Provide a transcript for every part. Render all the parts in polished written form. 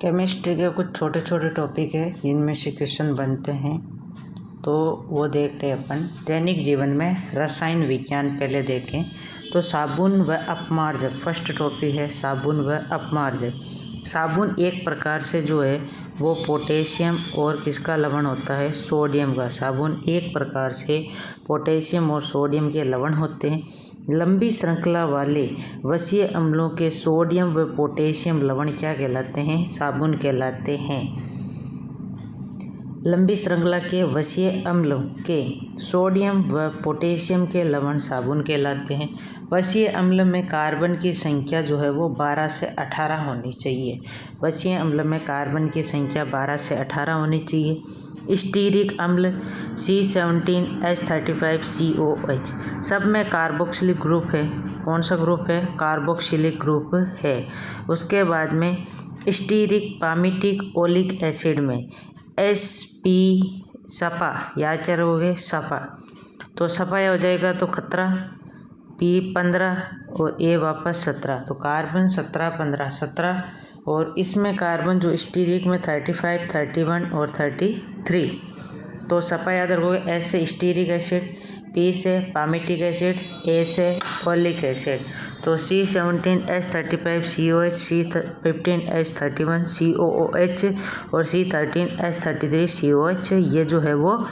Chemistry के कुछ छोटे छोटे टॉपिक है जिनमें से क्वेश्चन बनते हैं, तो वो देख रहे अपन। दैनिक जीवन में रसायन विज्ञान पहले देखें तो साबुन व अपमार्जक फर्स्ट टॉपिक है। साबुन व अपमार्जक। साबुन एक प्रकार से जो है वो पोटेशियम और किसका लवण होता है, सोडियम का। साबुन एक प्रकार से पोटेशियम और सोडियम के लवण होते हैं। लंबी श्रृंखला वाले वसीय अम्लों के सोडियम व पोटेशियम लवण क्या कहलाते हैं, साबुन कहलाते हैं। लंबी श्रृंखला के वसीय अम्लों के सोडियम व पोटेशियम के लवण साबुन कहलाते हैं। वसीय अम्ल में कार्बन की संख्या जो है वो 12 से 18 होनी चाहिए। वसीय अम्ल में कार्बन की संख्या 12 से 18 होनी चाहिए। स्टीरिक अम्ल C17H35COH सब में कार्बोक्सिलिक ग्रुप है। कौन सा ग्रुप है, कार्बोक्सिलिक ग्रुप है। उसके बाद में स्टीरिक पामिटिक ओलिक एसिड में SP सपा, याद क्या रहोगे, सपा। तो सपा हो जाएगा तो खतरा P15 और A वापस 17, तो कार्बन 17 15 17। और इसमें कार्बन जो स्टीरिक में 35 31 और 33। तो सपा याद रखोगे। S से स्टीरिक एसिड, P से पामिटिक एसिड, A से ओलिक एसिड। तो C17H35COH, C15H31COOH और C13H33COH ये जो है वो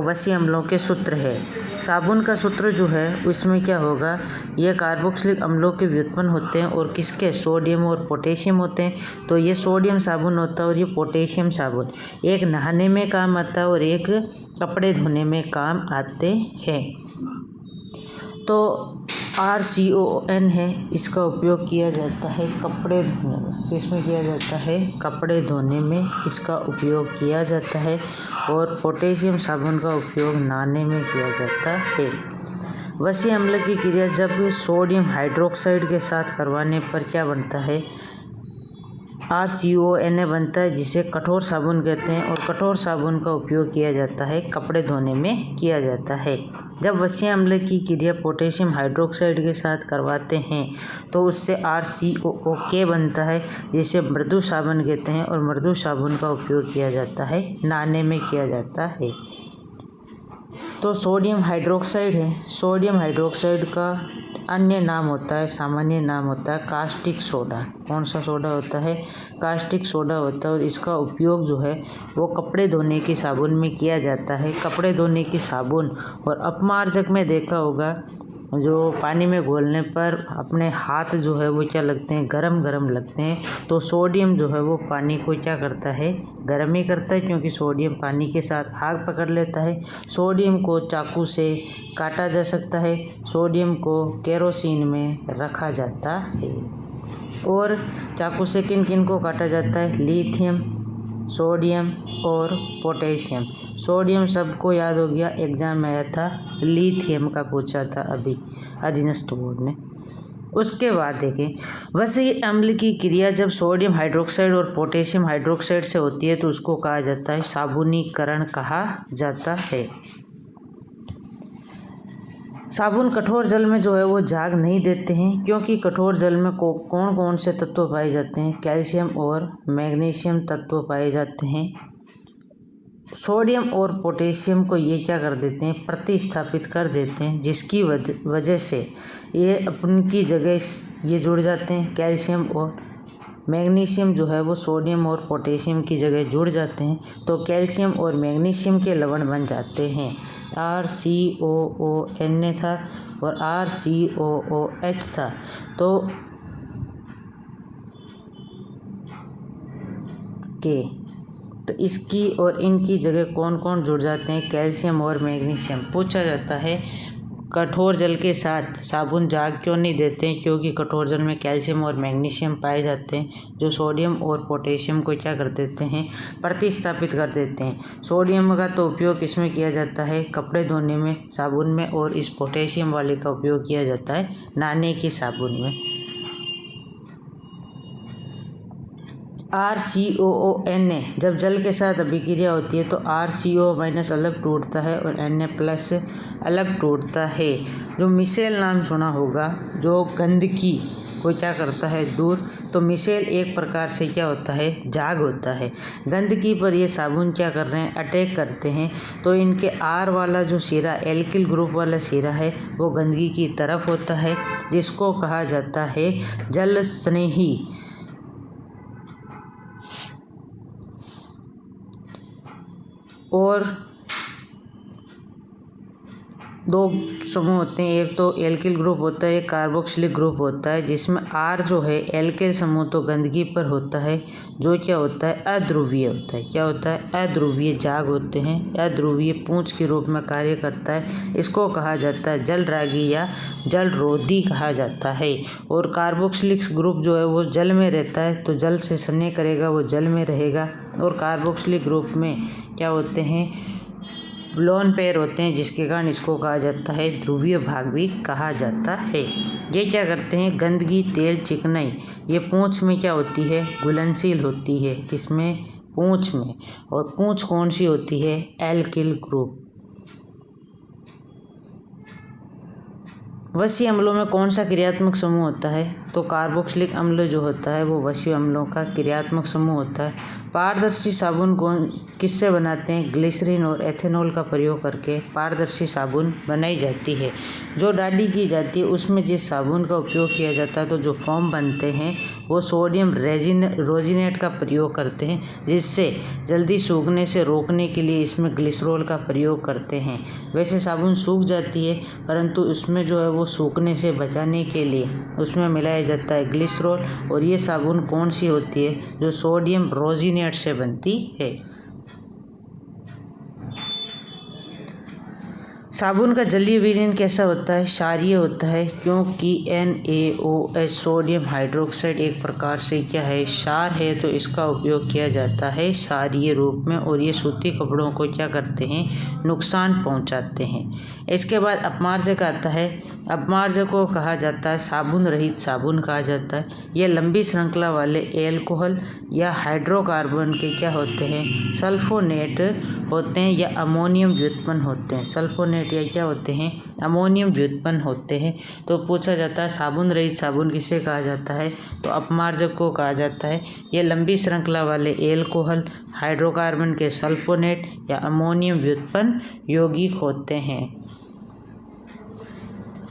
वसीय अम्लों के सूत्र है। साबुन का सूत्र जो है उसमें क्या होगा, ये कार्बोक्सिलिक अम्लों के व्युत्पन्न होते हैं और किसके, सोडियम और पोटेशियम होते हैं। तो ये सोडियम साबुन होता है और ये पोटेशियम साबुन। एक नहाने में काम आता है और एक कपड़े धोने में काम आते हैं। तो RCON है, इसका उपयोग किया जाता है कपड़े धोने में। किसमें किया जाता है, कपड़े धोने में इसका उपयोग किया जाता है। और पोटेशियम साबुन का उपयोग नहाने में किया जाता है। वसीय अम्ल की क्रिया जब सोडियम हाइड्रोक्साइड के साथ करवाने पर क्या बनता है, RCONA बनता है, जिसे कठोर साबुन कहते हैं। और कठोर साबुन का उपयोग किया जाता है कपड़े धोने में किया जाता है। जब वसीय अम्ल की क्रिया पोटेशियम हाइड्रोक्साइड के साथ करवाते हैं तो उससे RCOOK बनता है, जिसे मृदु साबुन कहते हैं। और मृदु साबुन का उपयोग किया जाता है, नहाने में किया जाता है। तो सोडियम हाइड्रोक्साइड है। सोडियम हाइड्रोक्साइड का अन्य नाम होता है, सामान्य नाम होता है कास्टिक सोडा। कौन सा सोडा होता है, कास्टिक सोडा होता है। और इसका उपयोग जो है वो कपड़े धोने की साबुन में किया जाता है। कपड़े धोने की साबुन और अपमार्जक में देखा होगा, जो पानी में घोलने पर अपने हाथ जो है वो क्या लगते हैं, गरम गरम लगते हैं। तो सोडियम जो है वो पानी को क्या करता है, गर्म ही करता है, क्योंकि सोडियम पानी के साथ आग पकड़ लेता है। सोडियम को चाकू से काटा जा सकता है। सोडियम को केरोसिन में रखा जाता है। और चाकू से किन किन को काटा जाता है, लिथियम, सोडियम और पोटेशियम। सोडियम सबको याद हो गया, एग्जाम में आया था, लिथियम का पूछा था अभी अधीनस्थ बोर्ड ने। उसके बाद देखें, वसीय अम्ल की क्रिया जब सोडियम हाइड्रोक्साइड और पोटेशियम हाइड्रोक्साइड से होती है तो उसको कहा जाता है साबुनीकरण कहा जाता है। साबुन कठोर जल में जो है वो झाग नहीं देते हैं, क्योंकि कठोर जल में कौन कौन से तत्व पाए जाते हैं, कैल्शियम और मैग्नीशियम तत्व पाए जाते हैं। सोडियम और पोटेशियम को ये क्या कर देते हैं, प्रतिस्थापित कर देते हैं, जिसकी वजह से ये अपनी जगह ये जुड़ जाते हैं। कैल्शियम और मैग्नीशियम जो है वो सोडियम और पोटेशियम की जगह जुड़ जाते हैं। तो कैल्शियम और मैग्नीशियम के लवण बन जाते हैं। RCOONA था और RCOOH था। तो इसकी और इनकी जगह कौन कौन जुड़ जाते हैं, कैल्शियम और मैग्नीशियम। पूछा जाता है कठोर जल के साथ साबुन झाग क्यों नहीं देते हैं, क्योंकि कठोर जल में कैल्शियम और मैग्नीशियम पाए जाते हैं, जो सोडियम और पोटेशियम को क्या कर देते हैं, प्रतिस्थापित कर देते हैं। सोडियम का तो उपयोग किसमें किया जाता है, कपड़े धोने में साबुन में। और इस पोटेशियम वाले का उपयोग किया जाता है नहाने की साबुन में। RCOONA जब जल के साथ अभिक्रिया होती है तो RCO- अलग टूटता है और Na+ अलग टूटता है। जो मिसेल नाम सुना होगा, जो गंदगी वो क्या करता है, दूर। तो मिसेल एक प्रकार से क्या होता है, जाग होता है। गंदगी पर ये साबुन क्या कर रहे हैं, अटैक करते हैं। तो इनके आर वाला जो सिरा, एल्किल ग्रुप वाला सिरा है, वो गंदगी की तरफ होता है, जिसको कहा जाता है जल स्नेही। और दो समूह होते हैं, एक तो एल्किल ग्रुप होता है, एक कार्बोक्सिलिक ग्रुप होता है, जिसमें आर जो है एल्किल समूह तो गंदगी पर होता है, जो क्या होता है, अध्रुवीय होता है। क्या होता है, अध्रुवीय जाग होते हैं, अध्रुवीय पूंछ के रूप में कार्य करता है। इसको कहा जाता है जलरागी या जलरोधी कहा जाता है। और कार्बोक्सिलिक ग्रुप जो है वो जल में रहता है, तो जल से स्नेह करेगा, वो जल में रहेगा। और कार्बोक्सिलिक ग्रुप में क्या होते हैं, लोन पेयर होते हैं, जिसके कारण इसको कहा जाता है ध्रुवीय भाग भी कहा जाता है। ये क्या करते हैं, गंदगी, तेल, चिकनाई, ये पूंछ में क्या होती है, घुलनशील होती है। किसमें, पूंछ में। और पूंछ कौन सी होती है, एल्किल ग्रुप। वसीय अम्लों में कौन सा क्रियात्मक समूह होता है, तो कार्बोक्सिलिक अम्ल जो होता है वो वसीय अम्लों का क्रियात्मक समूह होता है। पारदर्शी साबुन कौन किससे बनाते हैं, ग्लिसरीन और एथेनॉल का प्रयोग करके पारदर्शी साबुन बनाई जाती है। जो डाडी की जाती है उसमें जिस साबुन का उपयोग किया जाता है, तो जो फोम बनते हैं वो सोडियम रोजिनेट का प्रयोग करते हैं, जिससे जल्दी सूखने से रोकने के लिए इसमें ग्लिसरॉल का प्रयोग करते हैं। वैसे साबुन सूख जाती है, परंतु उसमें जो है वो सूखने से बचाने के लिए उसमें मिलाया जाता है ग्लिसरॉल। और ये साबुन कौन सी होती है, जो सोडियम रोजिनेट से बनती है। साबुन का जलीय विलयन कैसा होता है, क्षारीय होता है, क्योंकि NaOH सोडियम हाइड्रोक्साइड एक प्रकार से क्या है, क्षार है, तो इसका उपयोग किया जाता है क्षारीय रूप में। और ये सूती कपड़ों को क्या करते हैं, नुकसान पहुंचाते हैं। इसके बाद अपमार्जक आता है। अपमार्जक को कहा जाता है साबुन रहित साबुन कहा जाता है। ये लंबी श्रृंखला वाले एल्कोहल या हाइड्रोकार्बन के क्या होते हैं, सल्फोनेट होते हैं या अमोनियम व्युत्पन्न होते हैं। सल्फोनेट या क्या होते हैं, अमोनियम व्युत्पन्न होते हैं। तो पूछा जाता है साबुन रहित साबुन किसे कहा जाता है, तो अपमार्जक को कहा जाता है। ये लंबी श्रृंखला वाले एल्कोहल, हाइड्रोकार्बन के सल्फोनेट या अमोनियम व्युत्पन्न यौगिक होते हैं।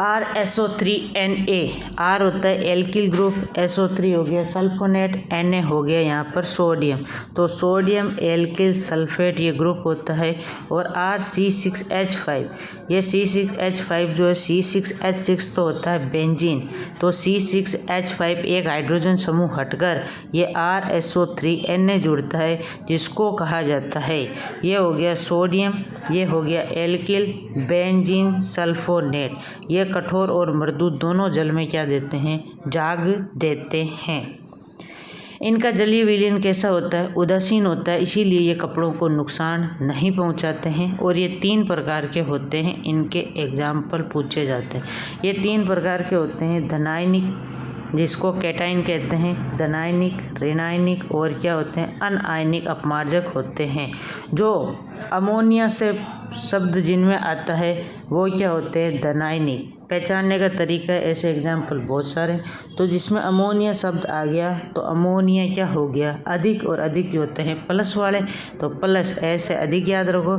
RSO3Na, R होता है एल्किल ग्रुप, SO3 हो गया सल्फोनेट, Na हो गया यहाँ पर सोडियम। तो सोडियम एल्किल सल्फेट ये ग्रुप होता है। और RC6H5, ये C6H5 जो है C6H6 तो होता है बेंजीन, तो C6H5 एक हाइड्रोजन समूह हटकर ये RSO3Na जुड़ता है, जिसको कहा जाता है, ये हो गया सोडियम, ये हो गया एल्किल बेंजीन सल्फोनेट। ये कठोर और मृदु दोनों जल में क्या देते हैं, जाग देते हैं। इनका जलीय विलयन कैसा होता है, उदासीन होता है, इसीलिए ये कपड़ों को नुकसान नहीं पहुंचाते हैं। और ये 3 प्रकार के होते हैं, इनके एग्जाम्पल पूछे जाते हैं। ये 3 प्रकार के होते हैं, धनायनिक जिसको कैटाइन कहते हैं, धनायनिक, ऋणायनिक और क्या होते हैं, अनआयनिक अपमार्जक होते हैं। जो अमोनिया से शब्द जिनमें आता है वो क्या होते हैं, धनायनिक। पहचानने का तरीका है, ऐसे एग्जाम्पल बहुत सारे। तो जिसमें अमोनिया शब्द आ गया तो अमोनिया क्या हो गया, अधिक, और अधिक जो होते हैं प्लस वाले, तो प्लस ऐसे अधिक याद रखो,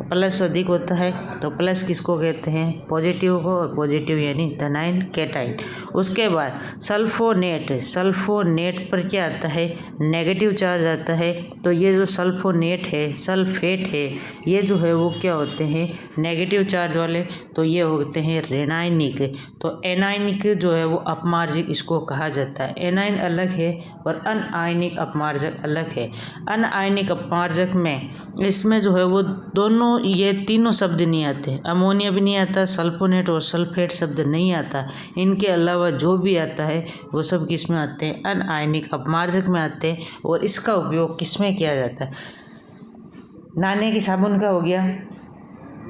प्लस अधिक होता है तो प्लस किसको कहते हैं, पॉजिटिव को, और पॉजिटिव यानी धनायन कैटाइन। उसके बाद सल्फोनेट, सल्फोनेट पर क्या आता है, नेगेटिव चार्ज आता है। तो ये जो सल्फोनेट है, सल्फेट है, ये जो है वो क्या होते हैं, नेगेटिव चार्ज वाले, तो ये होते हैं ऋणायनिक। तो एनायनिक जो है वो अपमार्जक इसको कहा जाता है। एनायन अलग है और अनआयनिक अपमार्जक अलग है। अनआयनिक अपमार्जक में इसमें जो है वो दोनों, ये तीनों शब्द नहीं आते, अमोनिया भी नहीं आता, सल्फोनेट और सल्फेट शब्द नहीं आता। इनके अलावा जो भी आता है वो सब किस में आते हैं, अनआयनिक अपमार्जक में आते हैं। और इसका उपयोग किस में किया जाता है, नहाने की साबुन का हो गया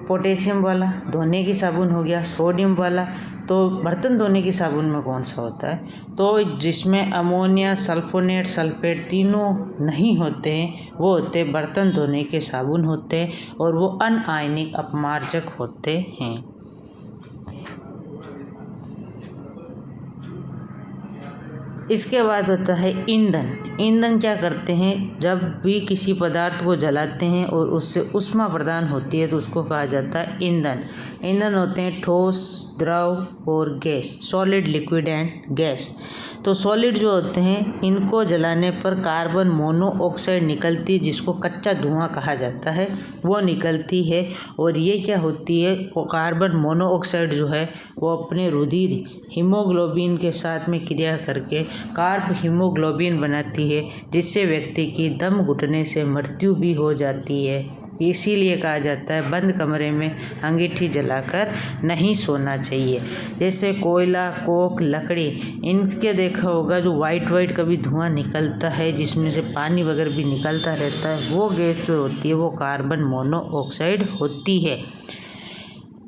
पोटेशियम वाला, धोने की साबुन हो गया सोडियम वाला। तो बर्तन धोने की साबुन में कौन सा होता है, तो जिसमें अमोनिया, सल्फोनेट, सल्फेट तीनों नहीं होते हैं, वो होते बर्तन धोने के साबुन होते हैं, और वो अनआयनिक अपमार्जक होते हैं। इसके बाद होता है ईंधन। ईंधन क्या करते हैं, जब भी किसी पदार्थ को जलाते हैं और उससे ऊष्मा प्रदान होती है तो उसको कहा जाता है ईंधन। ईंधन होते हैं ठोस, द्रव और gas, solid, liquid and gas. तो सॉलिड जो होते हैं इनको जलाने पर कार्बन मोनोऑक्साइड निकलती है, जिसको कच्चा धुआं कहा जाता है, वो निकलती है। और ये क्या होती है, कार्बन मोनोऑक्साइड जो है वो अपने रुधिर हीमोग्लोबिन के साथ में क्रिया करके कार्ब हीमोग्लोबिन बनाती है, जिससे व्यक्ति की दम घुटने से मृत्यु भी हो जाती है। इसीलिए कहा जाता है बंद कमरे में अंगीठी जलाकर नहीं सोना चाहिए। जैसे कोयला, कोक, लकड़ी, इनके देखा होगा जो वाइट कभी धुआं निकलता है, जिसमें से पानी वगैरह भी निकलता रहता है, वो गैस जो होती है वो कार्बन मोनोऑक्साइड होती है।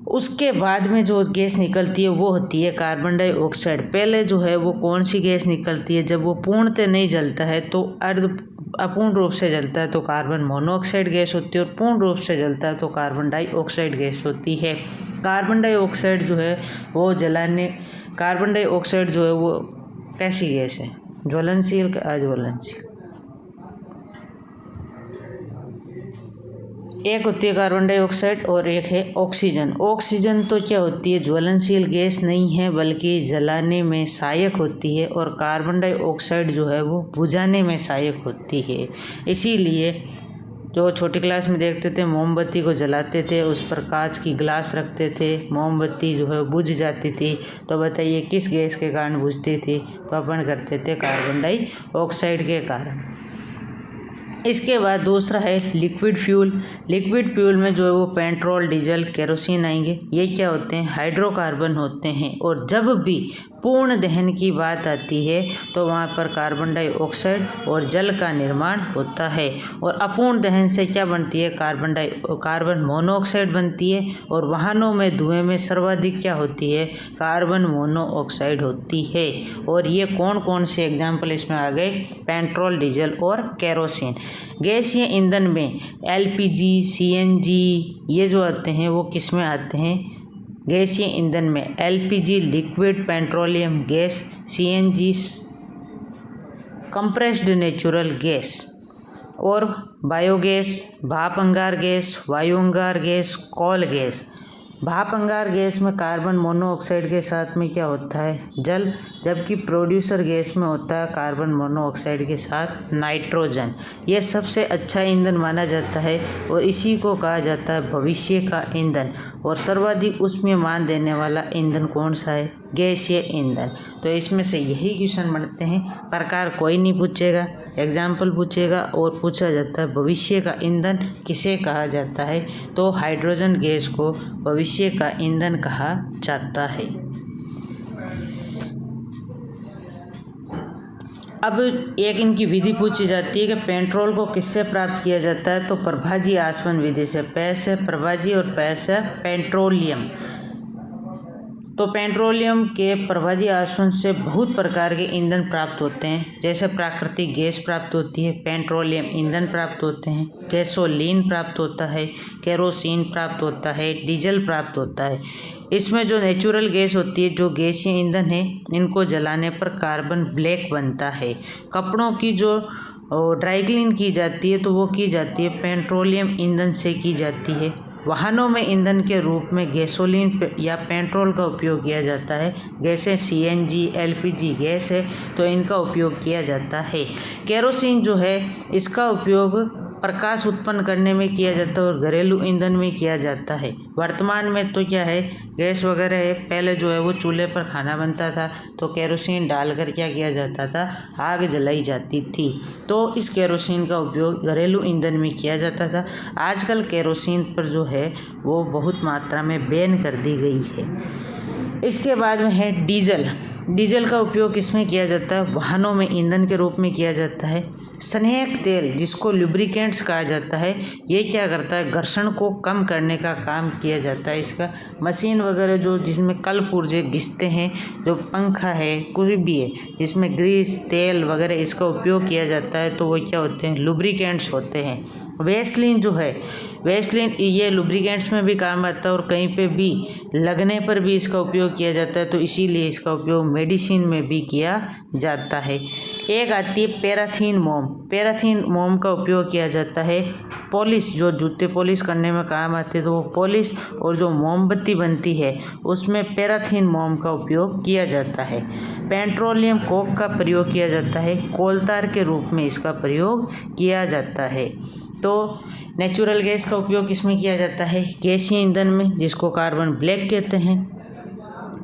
उसके बाद में जो गैस निकलती है वो होती है कार्बन डाइऑक्साइड। पहले जो है वो कौन सी गैस निकलती है, जब वो पूर्णतः नहीं जलता है तो अपूर्ण रूप से जलता है तो कार्बन मोनोऑक्साइड गैस होती है, और पूर्ण रूप से जलता है तो कार्बन डाइऑक्साइड गैस होती है। कार्बन डाइऑक्साइड जो है वो कार्बन डाइऑक्साइड जो है वो कैसी गैस है, ज्वलनशील का अज्वलनशील। एक होती है कार्बन डाइऑक्साइड और एक है ऑक्सीजन। ऑक्सीजन तो क्या होती है, ज्वलनशील गैस नहीं है बल्कि जलाने में सहायक होती है, और कार्बन डाइऑक्साइड जो है वो बुझाने में सहायक होती है। इसीलिए जो छोटी क्लास में देखते थे मोमबत्ती को जलाते थे, उस पर कांच की गिलास रखते थे, मोमबत्ती जो है बुझ जाती थी। तो बताइए किस गैस के कारण बुझती थी, तो अपन करते थे कार्बन डाइऑक्साइड के कारण। इसके बाद दूसरा है लिक्विड फ्यूल। लिक्विड फ्यूल में जो है वो पेट्रोल, डीजल, केरोसिन आएंगे। ये क्या होते हैं, हाइड्रोकार्बन होते हैं। और जब भी पूर्ण दहन की बात आती है तो वहाँ पर कार्बन डाइऑक्साइड और जल का निर्माण होता है। और अपूर्ण दहन से क्या बनती है, कार्बन मोनोऑक्साइड बनती है। और वाहनों में धुएं में सर्वाधिक क्या होती है, कार्बन मोनोऑक्साइड होती है। और ये कौन कौन से एग्जाम्पल इसमें आ गए, पेट्रोल, डीजल और केरोसिन। गैसीय ईंधन में LPG, CNG ये जो आते हैं वो किस में आते हैं, गैसीय ईंधन में LPG liquid petroleum gas, CNG compressed natural gas, और बायोगैस, भाप अंगार गैस, वायु अंगार गैस, कोल गैस। भाप अंगार गैस में कार्बन मोनोऑक्साइड के साथ में क्या होता है, जल, जबकि प्रोड्यूसर गैस में होता है कार्बन मोनोऑक्साइड के साथ नाइट्रोजन। ये सबसे अच्छा ईंधन माना जाता है और इसी को कहा जाता है भविष्य का ईंधन। और सर्वाधिक ऊष्मीय मान देने वाला ईंधन कौन सा है, गैसीय ईंधन। तो इसमें से यही क्वेश्चन बनते हैं, प्रकार कोई नहीं पूछेगा, एग्जाम्पल पूछेगा और पूछा जाता है भविष्य का ईंधन किसे कहा जाता है, तो हाइड्रोजन गैस को भविष्य का ईंधन कहा जाता है। अब एक इनकी विधि पूछी जाती है कि पेट्रोल को किससे प्राप्त किया जाता है, तो प्रभाजी आसवन विधि से। पै से प्रभाजी और पै से पेट्रोलियम। तो पेट्रोलियम के प्रभाजी आसवन से बहुत प्रकार के ईंधन प्राप्त होते हैं, जैसे प्राकृतिक गैस प्राप्त होती है, पेट्रोलियम ईंधन प्राप्त होते हैं, गैसोलीन प्राप्त होता है, केरोसिन प्राप्त होता है, डीजल प्राप्त होता है। इसमें जो नेचुरल गैस होती है, जो गैसीय ईंधन है, इनको जलाने पर कार्बन ब्लैक बनता है। कपड़ों की जो ड्राई क्लीन की जाती है तो वो की जाती है पेट्रोलियम ईंधन से की जाती है। वाहनों में ईंधन के रूप में गैसोलीन या पेट्रोल का उपयोग किया जाता है। जैसे CNG, LPG गैस है तो इनका उपयोग किया जाता है। केरोसिन जो है इसका उपयोग प्रकाश उत्पन्न करने में किया जाता है और घरेलू ईंधन में किया जाता है। वर्तमान में तो क्या है, गैस वगैरह है। पहले जो है वो चूल्हे पर खाना बनता था तो केरोसिन डालकर क्या किया जाता था, आग जलाई जाती थी। तो इस केरोसिन का उपयोग घरेलू ईंधन में किया जाता था। आजकल केरोसिन पर जो है वो बहुत मात्रा में बैन कर दी गई है। इसके बाद में है डीजल। डीजल का उपयोग किसमें किया जाता है, वाहनों में ईंधन के रूप में किया जाता है। स्नेहक तेल जिसको लुब्रिकेंट्स कहा जाता है, ये क्या करता है, घर्षण को कम करने का काम किया जाता है। इसका मशीन वगैरह जो जिसमें कल पुर्जे घिसते हैं, जो पंखा है, कुछ भी है जिसमें ग्रीस, तेल वगैरह इसका उपयोग किया जाता है, तो वो क्या होते हैं, लुब्रिकेंट्स होते हैं। वैसलीन जो है, वैसलीन ये लुब्रिकेंट्स में भी काम आता है और कहीं पे भी लगने पर भी इसका उपयोग किया जाता है, तो इसीलिए इसका उपयोग मेडिसिन में भी किया जाता है। एक आती है पैराफिन मोम। पैराफिन मोम का उपयोग किया जाता है पॉलिश, जो जूते पॉलिश करने में काम आते हैं तो वो पॉलिश, और जो मोमबत्ती बनती है उसमें पैराफिन मोम का उपयोग किया जाता है। पेट्रोलियम कोक का प्रयोग किया जाता है, कोलतार के रूप में इसका प्रयोग किया जाता है। तो नेचुरल गैस का उपयोग किसमें किया जाता है? गैसीय ईंधन में, जिसको कार्बन ब्लैक कहते हैं।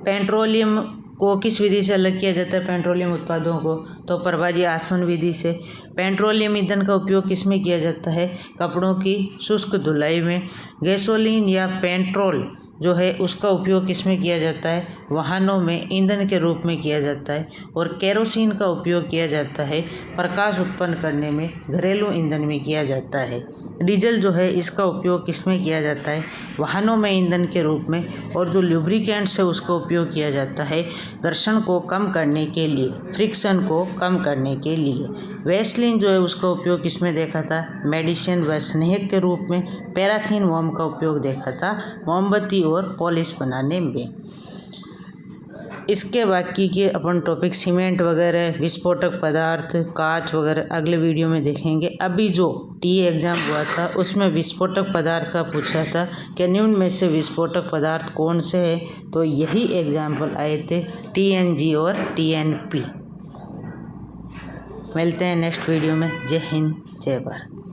पेट्रोलियम को किस विधि से अलग किया जाता है? पेट्रोलियम उत्पादों को तो प्रभाजी आसवन विधि से। पेट्रोलियम ईंधन का उपयोग किसमें किया जाता है? कपड़ों की शुष्क धुलाई में। गैसोलीन या पेट्रोल जो है उसका उपयोग किसमें किया जाता है? वाहनों में ईंधन के रूप में किया जाता है। और केरोसिन का उपयोग किया जाता है प्रकाश उत्पन्न करने में, घरेलू ईंधन में किया जाता है। डीजल जो है इसका उपयोग किसमें किया जाता है? वाहनों में ईंधन के रूप में। और जो ल्यूब्रिकेंट्स है उसका उपयोग किया जाता है घर्षण को कम करने के लिए, फ्रिक्शन को कम करने के लिए। वैसलीन जो है उसका उपयोग किसमें देखा था? मेडिसिन व स्नेहक के रूप में। पैराफिन मोम का उपयोग देखा था मोमबत्ती और पॉलिश बनाने में। इसके बाकी के अपन टॉपिक सीमेंट वगैरह, विस्फोटक पदार्थ, कांच वगैरह अगले वीडियो में देखेंगे। अभी जो टी एग्ज़ाम हुआ था उसमें विस्फोटक पदार्थ का पूछा था कि निम्न में से विस्फोटक पदार्थ कौन से हैं? तो यही एग्जाम्पल आए थे, TNG और TNP। मिलते हैं नेक्स्ट वीडियो में। जय हिंद, जय भारत।